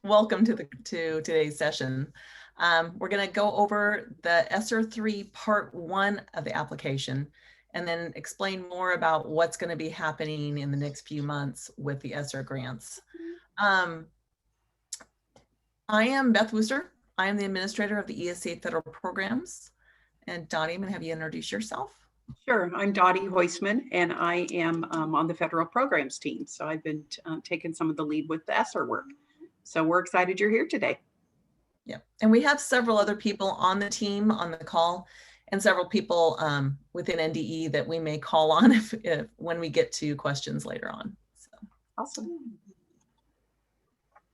Welcome to today's session. We're going to go over the ESSER 3 Part 1 of the application and then explain more about what's going to be happening in the next few months with the ESSER grants. I am Beth Wooster. I am the administrator of the ESA Federal Programs. And Dottie, I'm going to have you introduce yourself. Sure, I'm Dottie Hoisman, and I am on the federal programs team. So I've been taking some of the lead with the ESSER work. So we're excited you're here today. Yeah, and we have several other people on the team on the call, and several people within NDE that we may call on if when we get to questions later on. So. Awesome.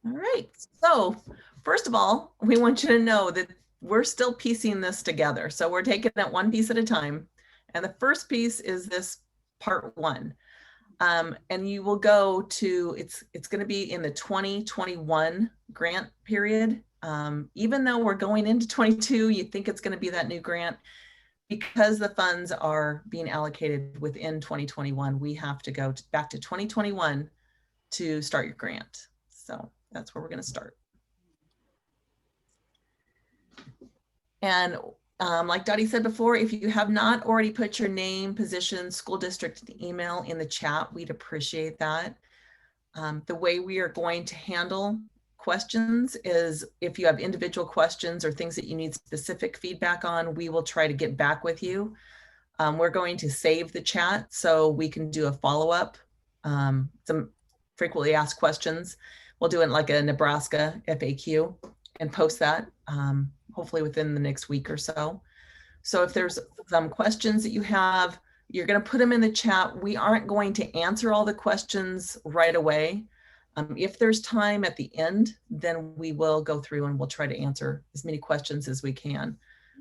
All right, so first of all, we want you to know that we're still piecing this together. So we're taking it one piece at a time. And the first piece is this Part 1. And you will go to, it's going to be in the 2021 grant period. Even though we're going into 22, you think it's going to be that new grant. Because the funds are being allocated within 2021, we have to go back to 2021 to start your grant. So that's where we're going to start. And like Dottie said before, if you have not already put your name, position, school district, and email in the chat, we'd appreciate that. The way we are going to handle questions is if you have individual questions or things that you need specific feedback on, we will try to get back with you. We're going to save the chat so we can do a follow-up, some frequently asked questions. We'll do it like a Nebraska FAQ and post that. Hopefully within the next week or so. So if there's some questions that you have, you're going to put them in the chat. We aren't going to answer all the questions right away. If there's time at the end, then we will go through and we'll try to answer as many questions as we can.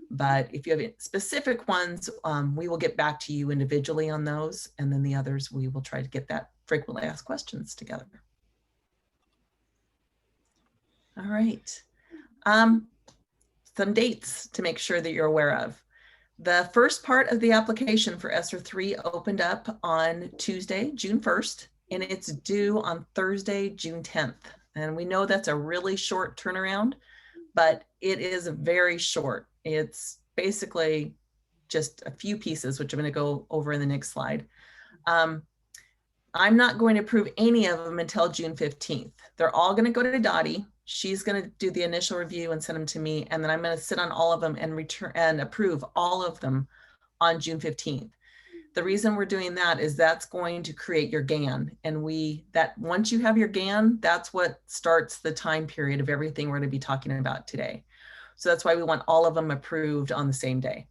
But if you have specific ones, we will get back to you individually on those. And then the others, we will try to get that frequently asked questions together. All right. Some dates to make sure that you're aware of. The first part of the application for ESSER 3 opened up on Tuesday, June 1st, and it's due on Thursday, June 10th. And we know that's a really short turnaround, but it is very short. It's basically just a few pieces, which I'm going to go over in the next slide. I'm not going to approve any of them until June 15th. They're all going to go to Dottie. She's going to do the initial review and send them to me. And then I'm going to sit on all of them and return and approve all of them on June 15th. The reason we're doing that is that's going to create your GAN. And once you have your GAN, that's what starts the time period of everything we're going to be talking about today. So that's why we want all of them approved on the same day.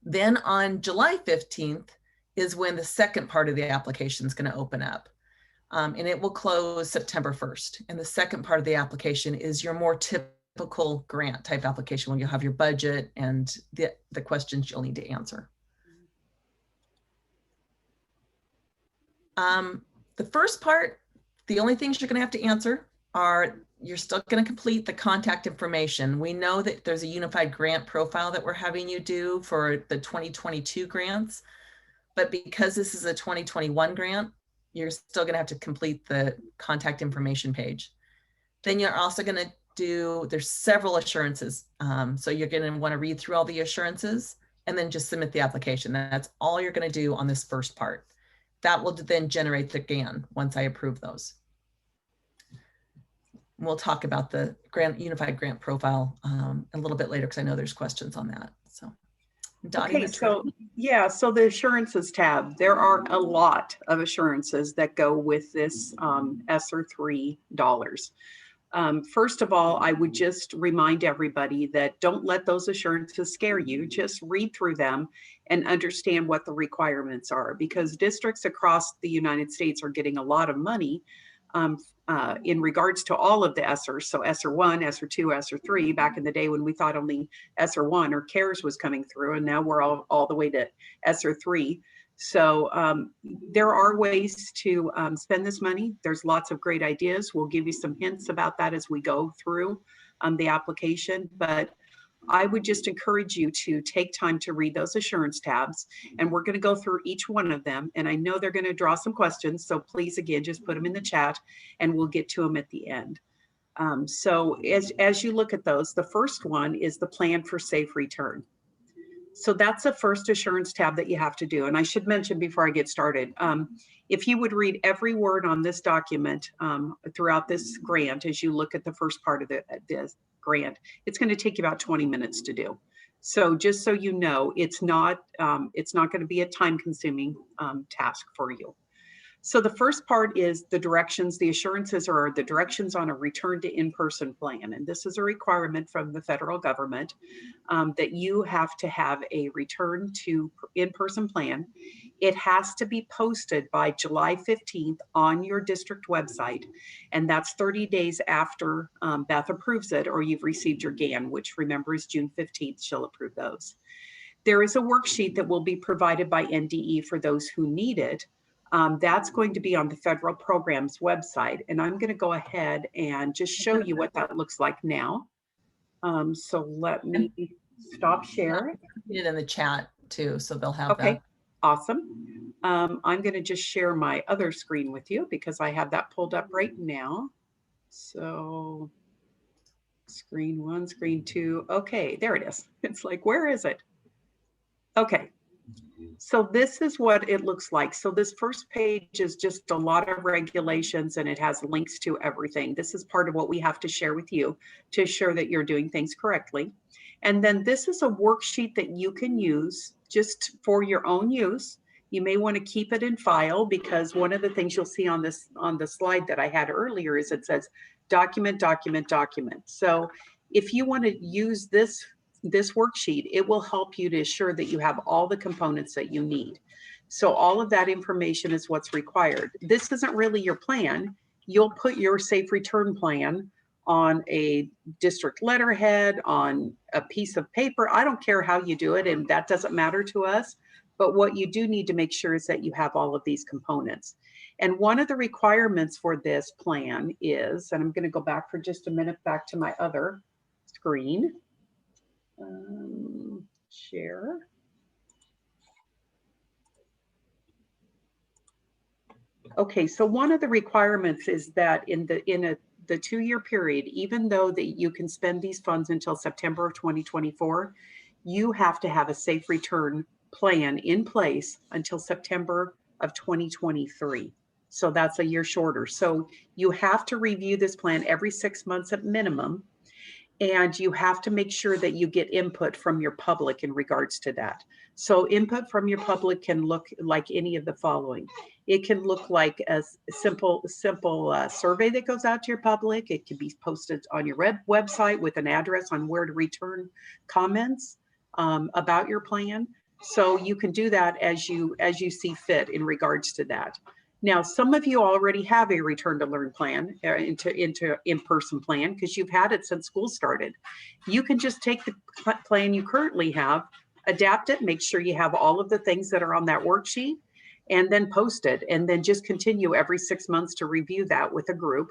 Then on July 15th is when the second part of the application is going to open up. And it will close September 1st. And the second part of the application is your more typical grant type application when you'll have your budget and the questions you'll need to answer. The first part, the only things you're going to have to answer are you're still going to complete the contact information. We know that there's a unified grant profile that we're having you do for the 2022 grants, but because this is a 2021 grant, you're still going to have to complete the contact information page. Then you're also going to there's several assurances. So you're going to want to read through all the assurances and then just submit the application. That's all you're going to do on this first part. That will then generate the GAN once I approve those. We'll talk about the unified grant profile a little bit later because I know there's questions on that. So. Dottie, okay, so the assurances tab, there are a lot of assurances that go with this ESSER 3 dollars. First of all, I would just remind everybody that don't let those assurances scare you. Just read through them and understand what the requirements are, because districts across the United States are getting a lot of money in regards to all of the ESSERs. So ESSER 1, ESSER 2, ESSER 3, back in the day when we thought only ESSER 1 or CARES was coming through, and now we're all the way to ESSER 3. So there are ways to spend this money. There's lots of great ideas. We'll give you some hints about that as we go through the application, but I would just encourage you to take time to read those assurance tabs, and we're going to go through each one of them. And I know they're going to draw some questions, so please, again, just put them in the chat and we'll get to them at the end. So as you look at those, the first one is the plan for safe return. So that's the first assurance tab that you have to do. And I should mention before I get started, if you would read every word on this document throughout this grant, as you look at the first part of this grant, it's going to take you about 20 minutes to do. So just so you know, it's not going to be a time-consuming task for you. So the first part is the directions. The assurances are the directions on a return to in-person plan. And this is a requirement from the federal government that you have to have a return to in-person plan. It has to be posted by July 15th on your district website. And that's 30 days after Beth approves it or you've received your GAN, which remember is June 15th, she'll approve those. There is a worksheet that will be provided by NDE for those who need it. That's going to be on the federal programs website. And I'm going to go ahead and just show you what that looks like now. So let me stop share. Put it in the chat too, so they'll have Okay, that. awesome. I'm going to just share my other screen with you because I have that pulled up right now. So screen one, screen two. Okay, there it is. It's like, where is it? Okay. So this is what it looks like. So this first page is just a lot of regulations and it has links to everything. This is part of what we have to share with you to ensure that you're doing things correctly. And then this is a worksheet that you can use just for your own use. You may want to keep it in file because one of the things you'll see on the slide that I had earlier is it says document, document, document. So if you want to use this worksheet, it will help you to ensure that you have all the components that you need. So all of that information is what's required. This isn't really your plan. You'll put your safe return plan on a district letterhead, on a piece of paper. I don't care how you do it, and that doesn't matter to us. But what you do need to make sure is that you have all of these components. And one of the requirements for this plan is, and I'm going to go back for just a minute back to my other screen. Share. Okay, so one of the requirements is that in the 2-year period, even though that you can spend these funds until September of 2024, you have to have a safe return plan in place until September of 2023. So that's a year shorter. So you have to review this plan every 6 months at minimum. And you have to make sure that you get input from your public in regards to that. So input from your public can look like any of the following. It can look like a simple survey that goes out to your public. It can be posted on your website with an address on where to return comments about your plan. So you can do that as you see fit in regards to that. Now, some of you already have a return to learn plan, into in-person plan, because you've had it since school started. You can just take the plan you currently have, adapt it, make sure you have all of the things that are on that worksheet, and then post it, and then just continue every 6 months to review that with a group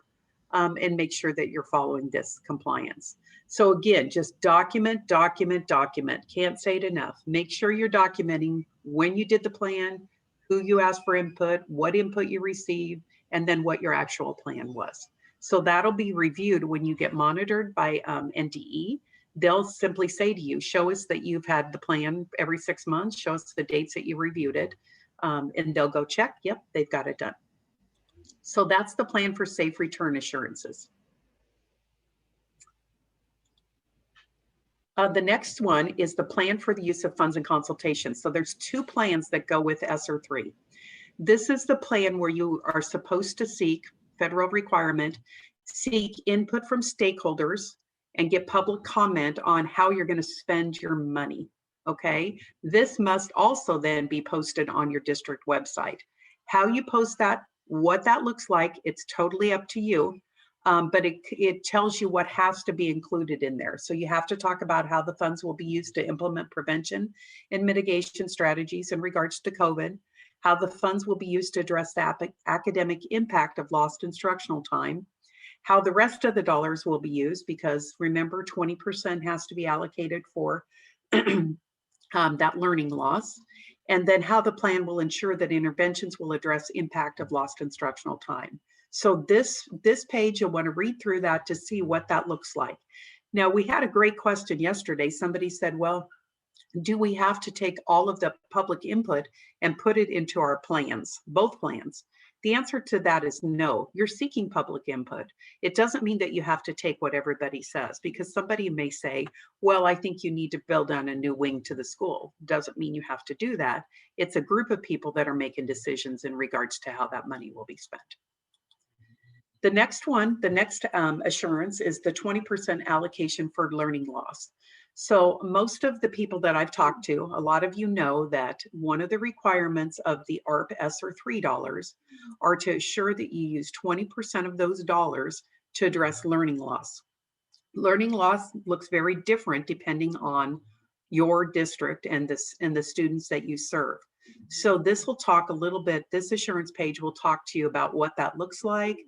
and make sure that you're following this compliance. So again, just document, document, document. Can't say it enough. Make sure you're documenting when you did the plan, who you asked for input, what input you received, and then what your actual plan was. So that'll be reviewed when you get monitored by NDE. They'll simply say to you, show us that you've had the plan every 6 months, show us the dates that you reviewed it, and they'll go check, yep, they've got it done. So that's the plan for safe return assurances. The next one is the plan for the use of funds and consultations. So there's 2 plans that go with ESSER 3. This is the plan where you are supposed to seek federal requirement, seek input from stakeholders and get public comment on how you're going to spend your money. Okay. This must also then be posted on your district website. How you post that, what that looks like, it's totally up to you. But it tells you what has to be included in there. So you have to talk about how the funds will be used to implement prevention and mitigation strategies in regards to COVID, how the funds will be used to address the academic impact of lost instructional time, how the rest of the dollars will be used, because remember, 20% has to be allocated for that learning loss, and then how the plan will ensure that interventions will address impact of lost instructional time. So this page, you'll want to read through that to see what that looks like. Now, we had a great question yesterday. Somebody said, well, do we have to take all of the public input and put it into our plans, both plans? The answer to that is no. You're seeking public input. It doesn't mean that you have to take what everybody says, because somebody may say, well, I think you need to build on a new wing to the school. Doesn't mean you have to do that. It's a group of people that are making decisions in regards to how that money will be spent. The next assurance is the 20% allocation for learning loss. So most of the people that I've talked to, a lot of you know that one of the requirements of the ARP ESSER $3 are to assure that you use 20% of those dollars to address learning loss. Learning loss looks very different depending on your district and the students that you serve. So this will talk a little bit, this assurance page will talk to you about what that looks like,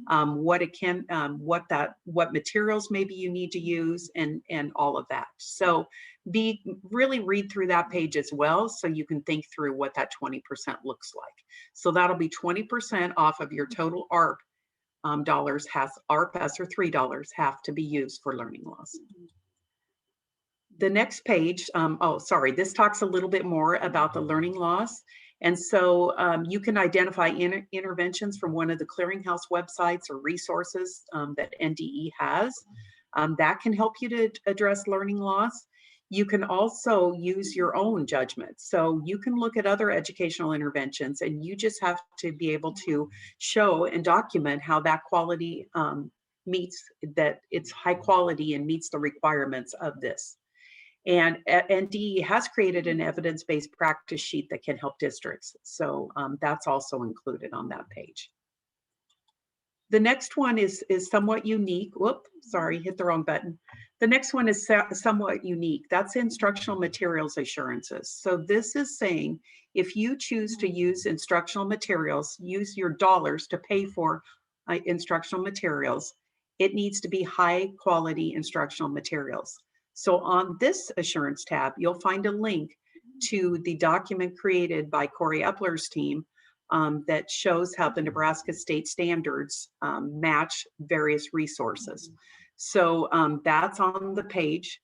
what it can, what materials maybe you need to use, and all of that. So really read through that page as well, so you can think through what that 20% looks like. So that'll be 20% off of your total ARP dollars. ARP ESSER $3 have to be used for learning loss. The next page, this talks a little bit more about the learning loss. And so you can identify interventions from one of the clearinghouse websites or resources that NDE has. That can help you to address learning loss. You can also use your own judgment. So you can look at other educational interventions, and you just have to be able to show and document how that quality that it's high quality and meets the requirements of this. And NDE has created an evidence-based practice sheet that can help districts. So that's also included on that page. The next one is somewhat unique. Whoop, sorry, hit the wrong button. The next one is somewhat unique. That's instructional materials assurances. So this is saying if you choose to use instructional materials, use your dollars to pay for instructional materials, it needs to be high quality instructional materials. So on this assurance tab, you'll find a link to the document created by Corey Epler's team that shows how the Nebraska state standards match various resources. So that's on the page.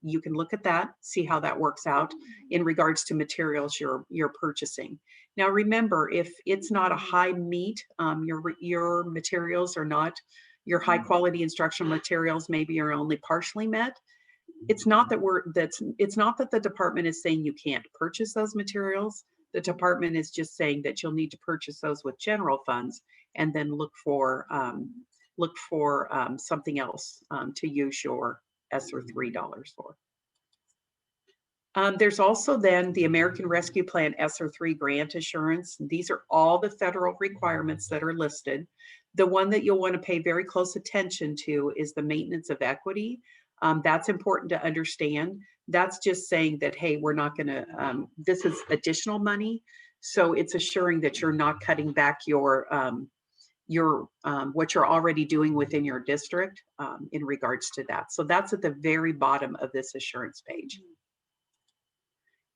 You can look at that, see how that works out in regards to materials you're purchasing. Now remember, if it's not a high meet, your materials are not, your high quality instructional materials maybe are only partially met. It's not that the department is saying you can't purchase those materials. The department is just saying that you'll need to purchase those with general funds, and then look for something else to use your ESSER $3 for. There's also then the American Rescue Plan ESSER III grant assurance. These are all the federal requirements that are listed. The one that you'll want to pay very close attention to is the maintenance of equity. That's important to understand. That's just saying that, hey, we're not going to, this is additional money. So it's assuring that you're not cutting back what you're already doing within your district in regards to that. So that's at the very bottom of this assurance page.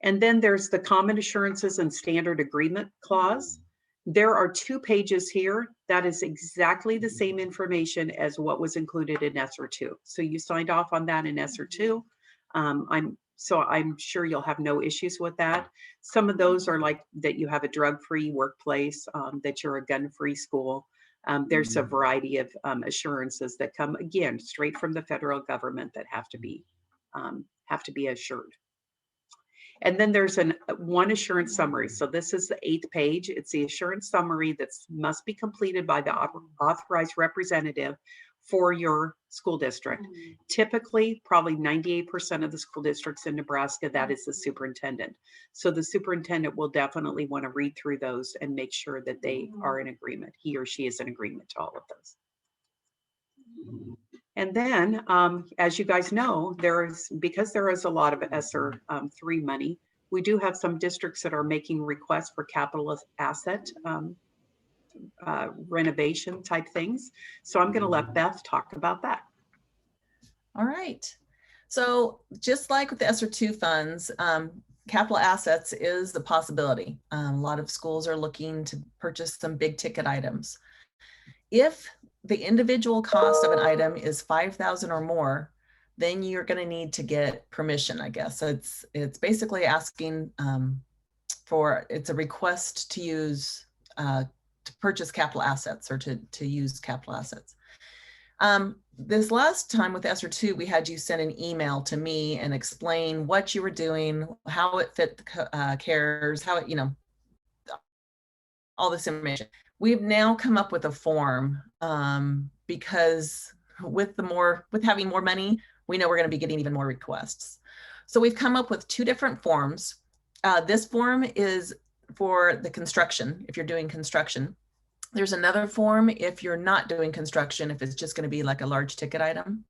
And then there's the common assurances and standard agreement clause. There are 2 pages here. That is exactly the same information as what was included in ESSER 2. So you signed off on that in ESSER 2. I'm sure you'll have no issues with that. Some of those are like that you have a drug-free workplace, that you're a gun-free school. There's a variety of assurances that come, again, straight from the federal government that have to be assured. And then there's one assurance summary. So this is the 8th page. It's the assurance summary that must be completed by the authorized representative for your school district. Typically, probably 98% of the school districts in Nebraska, that is the superintendent. So the superintendent will definitely want to read through those and make sure that they are in agreement. He or she is in agreement to all of those. And then, as you guys know, because there is a lot of ESSER 3 money, we do have some districts that are making requests for capital asset renovation type things. So I'm going to let Beth talk about that. All right. So just like with the ESSER 2 funds, capital assets is a possibility. A lot of schools are looking to purchase some big ticket items. If the individual cost of an item is 5,000 or more, then you're going to need to get permission, I guess. So it's basically asking it's a request to use to purchase capital assets or to use capital assets. This last time with ESSER 2, we had you send an email to me and explain what you were doing, how it fit the CARES, how it, all this information. We've now come up with a form because with having more money, we know we're going to be getting even more requests. So we've come up with 2 different forms. This form is for the construction, if you're doing construction. There's another form if you're not doing construction, if it's just going to be like a large ticket item.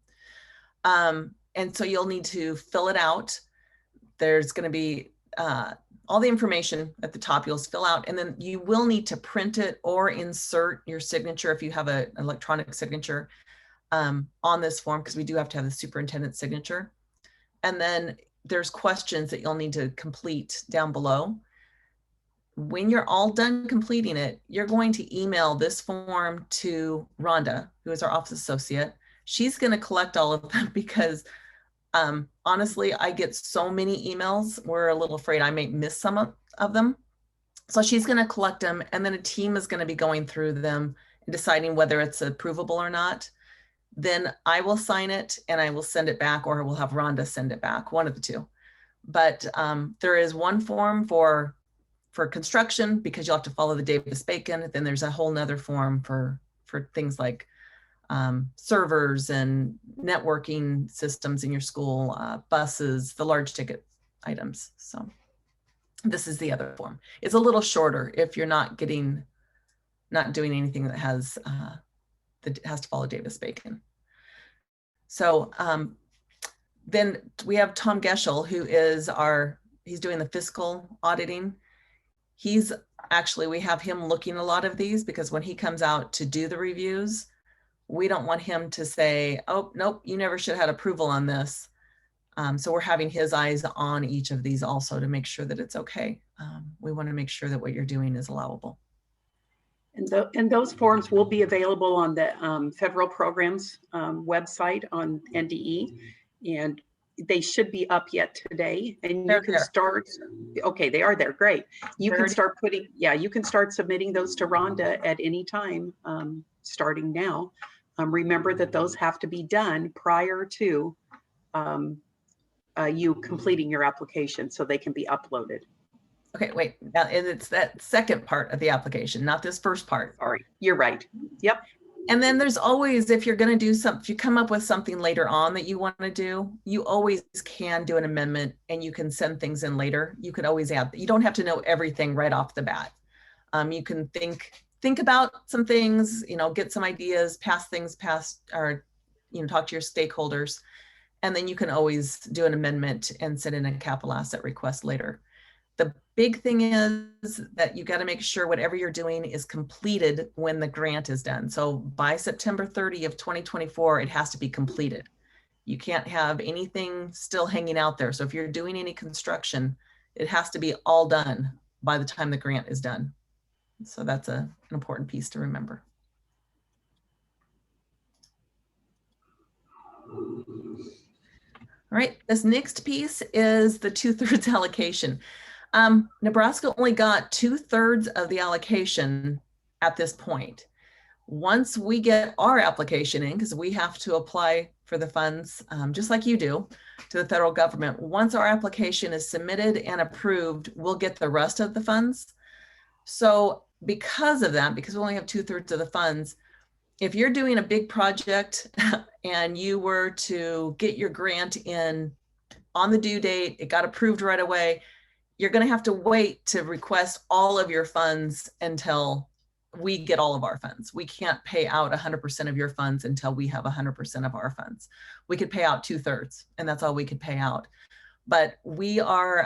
And so you'll need to fill it out. There's going to be all the information at the top you'll fill out, and then you will need to print it or insert your signature if you have an electronic signature on this form, because we do have to have the superintendent's signature. And then there's questions that you'll need to complete down below. When you're all done completing it, you're going to email this form to Rhonda, who is our office associate. She's going to collect all of them because honestly, I get so many emails. We're a little afraid I may miss some of them. So she's going to collect them, and then a team is going to be going through them and deciding whether it's approvable or not. Then I will sign it and I will send it back, or we'll have Rhonda send it back, one of the 2. But there is one form for construction because you'll have to follow the Davis-Bacon. Then there's a whole nother form for things like servers and networking systems in your school, buses, the large ticket items. So this is the other form. It's a little shorter if you're not doing anything that has to follow Davis-Bacon. So then we have Tom Geschel, who is he's doing the fiscal auditing. We have him looking a lot of these because when he comes out to do the reviews, we don't want him to say, oh, nope, you never should have had approval on this. So we're having his eyes on each of these also to make sure that it's okay. We want to make sure that what you're doing is allowable. And those forms will be available on the federal programs website on NDE, and they should be up yet today. And you can start. Okay, they are there. Great. You can start you can start submitting those to Rhonda at any time, starting now. Remember that those have to be done prior to you completing your application so they can be uploaded. Okay, wait, now it's that second part of the application, not this first part. Sorry, you're right. Yep. And then there's always, if you're going to do something, if you come up with something later on that you want to do, you always can do an amendment and you can send things in later. You could always add, you don't have to know everything right off the bat. You can think about some things, get some ideas, or, talk to your stakeholders. And then you can always do an amendment and send in a capital asset request later. The big thing is that you got to make sure whatever you're doing is completed when the grant is done. So by September 30 of 2024, it has to be completed. You can't have anything still hanging out there. So if you're doing any construction, it has to be all done by the time the grant is done. So that's an important piece to remember. All right, this next piece is the 2/3 allocation. Nebraska only got 2/3 of the allocation at this point. Once we get our application in, because we have to apply for the funds, just like you do, to the federal government, once our application is submitted and approved, we'll get the rest of the funds. So because of that, because we only have 2/3 of the funds, if you're doing a big project and you were to get your grant in on the due date, it got approved right away, you're going to have to wait to request all of your funds until we get all of our funds. We can't pay out 100% of your funds until we have 100% of our funds. We could pay out 2/3, and that's all we could pay out. But we are,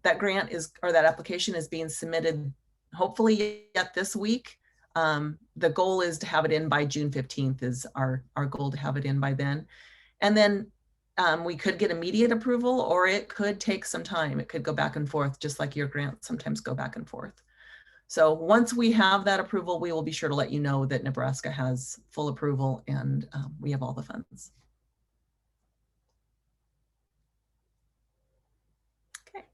that grant is, or that application is being submitted hopefully yet this week. The goal is to have it in by June 15th is our goal, to have it in by then. And then we could get immediate approval, or it could take some time. It could go back and forth, just like your grants sometimes go back and forth. So once we have that approval, we will be sure to let you know that Nebraska has full approval and we have all the funds. Okay.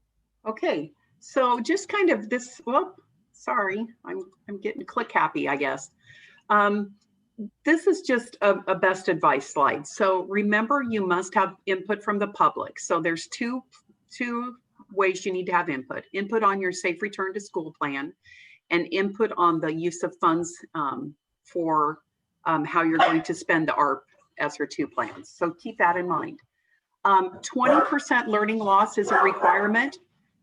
Okay, so just kind of this, well, sorry, I'm getting click happy, I guess. This is just a best advice slide. So remember, you must have input from the public. So there's two ways you need to have input. Input on your safe return to school plan and input on the use of funds for how you're going to spend the ARP ESSER II plans. So keep that in mind. 20% learning loss is a requirement.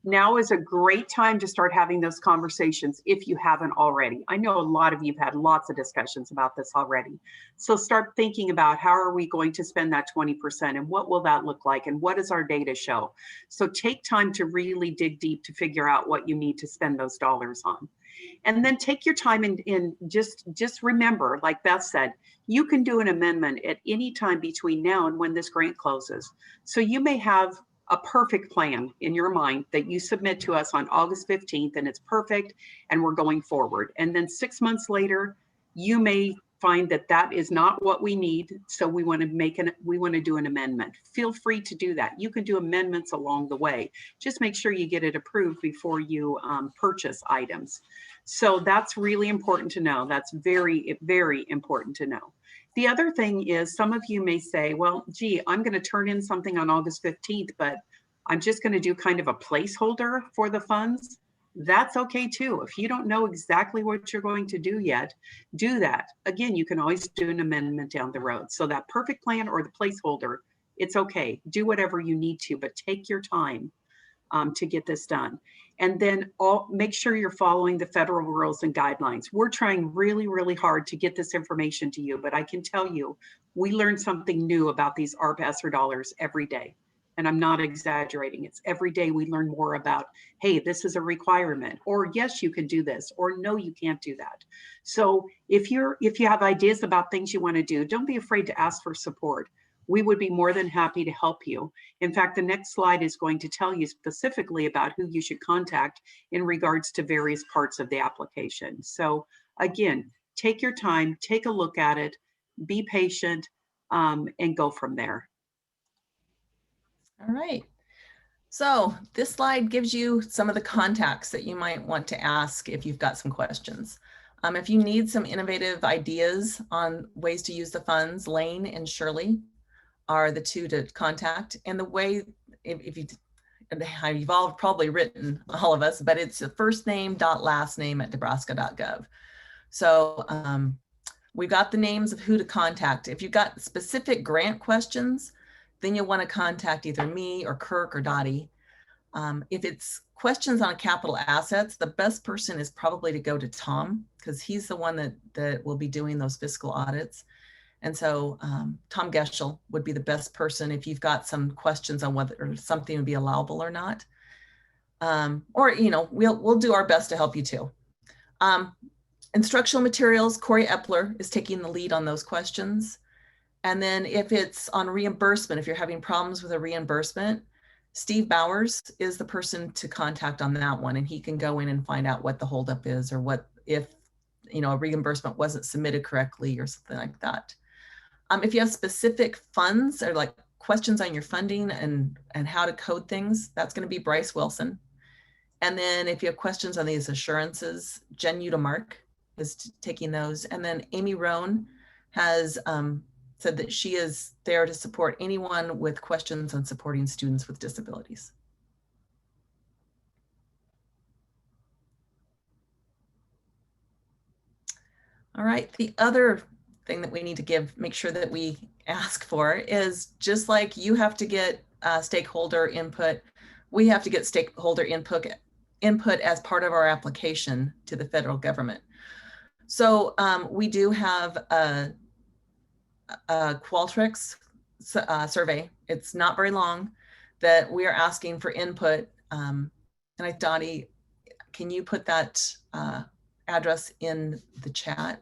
Now is a great time to start having those conversations if you haven't already. I know a lot of you have had lots of discussions about this already. So start thinking about how are we going to spend that 20% and what will that look like and what does our data show? So take time to really dig deep to figure out what you need to spend those dollars on. And then take your time and just remember, like Beth said, you can do an amendment at any time between now and when this grant closes. So you may have a perfect plan in your mind that you submit to us on August 15th and it's perfect and we're going forward. And then 6 months later, you may find that that is not what we need. So we want to do an amendment. Feel free to do that. You can do amendments along the way. Just make sure you get it approved before you purchase items. So that's really important to know. That's very, very important to know. The other thing is some of you may say, well, gee, I'm going to turn in something on August 15th, but I'm just going to do kind of a placeholder for the funds. That's okay too. If you don't know exactly what you're going to do yet, do that. Again, you can always do an amendment down the road. So that perfect plan or the placeholder, it's okay. Do whatever you need to, but take your time to get this done. And then make sure you're following the federal rules and guidelines. We're trying really, really hard to get this information to you, but I can tell you, we learn something new about these ARP ESSER dollars every day. And I'm not exaggerating. It's every day we learn more about, hey, this is a requirement, or yes, you can do this, or no, you can't do that. So if you have ideas about things you want to do, don't be afraid to ask for support. We would be more than happy to help you. In fact, the next slide is going to tell you specifically about who you should contact in regards to various parts of the application. So again, take your time, take a look at it, be patient, and go from there. All right. So this slide gives you some of the contacts that you might want to ask if you've got some questions. If you need some innovative ideas on ways to use the funds, Lane and Shirley are the two to contact. And the way, you've all probably written, all of us, but it's the first name dot last name at nebraska.gov. So we've got the names of who to contact. If you've got specific grant questions, then you'll want to contact either me or Kirk or Dottie. If it's questions on capital assets, the best person is probably to go to Tom, because he's the one that will be doing those fiscal audits. And so Tom Geschel would be the best person if you've got some questions on whether something would be allowable or not. Or, we'll do our best to help you too. Instructional materials, Corey Epler is taking the lead on those questions. And then if it's on reimbursement, if you're having problems with a reimbursement, Steve Bowers is the person to contact on that one. And he can go in and find out what the holdup is or what if, a reimbursement wasn't submitted correctly or something like that. If you have specific funds or like questions on your funding and how to code things, that's going to be Bryce Wilson. And then if you have questions on these assurances, Jen Udemark is taking those. And then Amy Rohn has said that she is there to support anyone with questions on supporting students with disabilities. All right, the other thing that we need to make sure that we ask for is, just like you have to get stakeholder input, we have to get stakeholder input as part of our application to the federal government. So we do have a Qualtrics survey. It's not very long, that we are asking for input. And Dottie, can you put that address in the chat?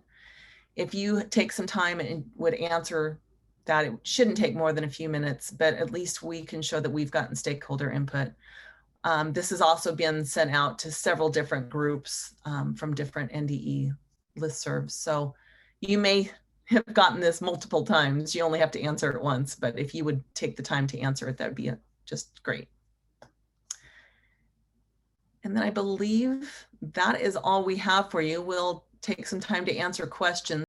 If you take some time and would answer that, it shouldn't take more than a few minutes, but at least we can show that we've gotten stakeholder input. This has also been sent out to several different groups from different NDE listservs. So you may have gotten this multiple times. You only have to answer it once, but if you would take the time to answer it, that'd be just great. And then I believe that is all we have for you. We'll take some time to answer questions.